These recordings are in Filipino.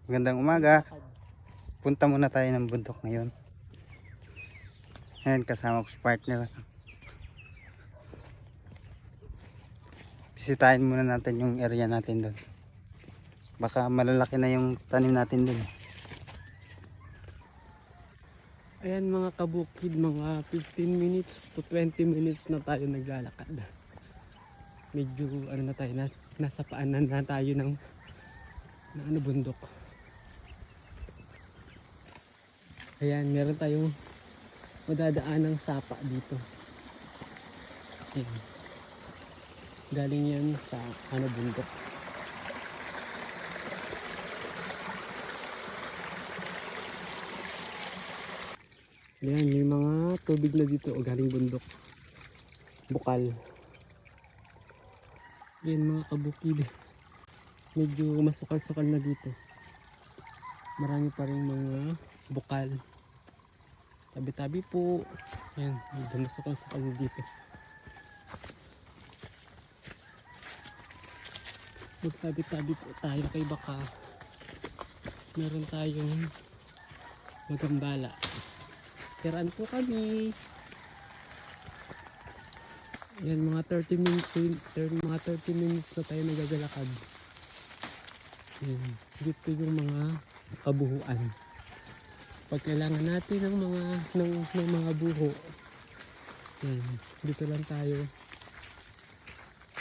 Magandang umaga. Punta muna tayo ng bundok ngayon. Ayan, kasama ko si partner. Bisitahin muna natin yung area natin doon. Baka malalaki na yung tanim natin doon. Ayan mga kabukid, mga 15 minutes to 20 minutes na tayo naglalakad. Medyo ano na tayo, nasa paanan na tayo ng bundok. Ayan, meron tayong madadaan ng sapa dito. Ayan. Galing yan sa bundok. Ayan, may mga tubig na dito o galing bundok. Bukal. Ayan mga kabukid. Medyo masukal-sukal na dito. Marami pa rin mga bukal. Tabi-tabi po. Ayan, medyo masukal-sukal na dito. Magtabi-tabi po tayo kay baka meron tayong magambala. Tiraan po kami. Yan, mga 30 minutes na tayo nagagalakad. Yan, dito yung mga kabuhuan. Pag kailangan natin ng mga buho, yan, dito lang tayo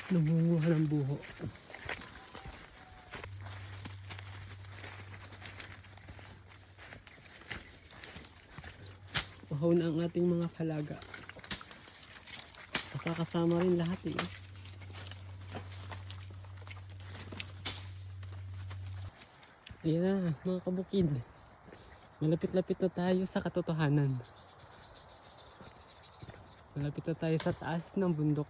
nangunguha ng buho. Uhaw na ang ating mga kalaga. Kasama rin lahat eh. Ayan na mga kabukid. Malapit-lapit na tayo sa katotohanan. Malapit na tayo sa taas ng bundok.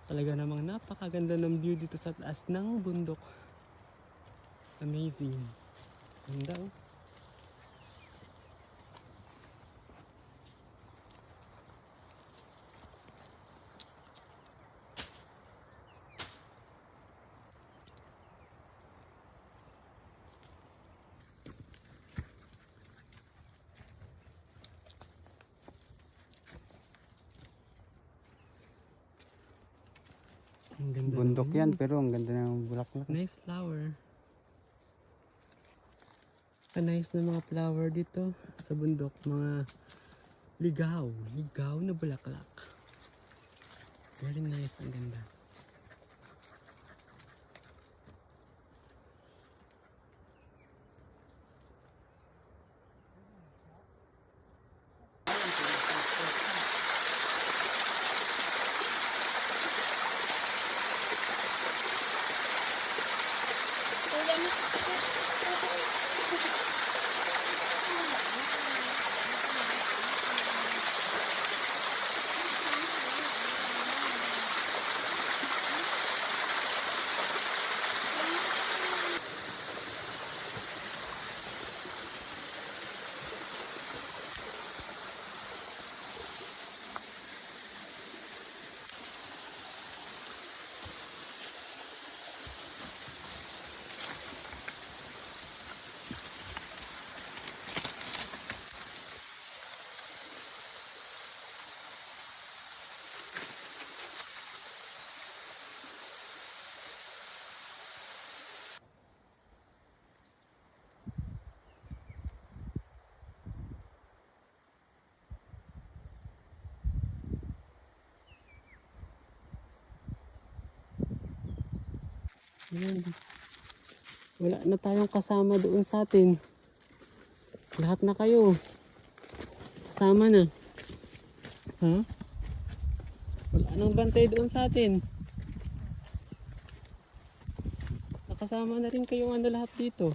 Talaga namang napakaganda ng view dito sa taas ng bundok. Amazing. Ganda oh. Ang ganda Bundok naman. yan, pero ang ganda ng bulaklak. Nice flower. Nice na mga flower dito sa bundok. Mga ligaw na bulaklak. Very nice, ang ganda. Ayan. Wala na tayong kasama doon sa atin. Lahat na kayo. Kasama na. Ha? Wala nang bantay doon sa atin. Nakasama na rin kayong lahat dito.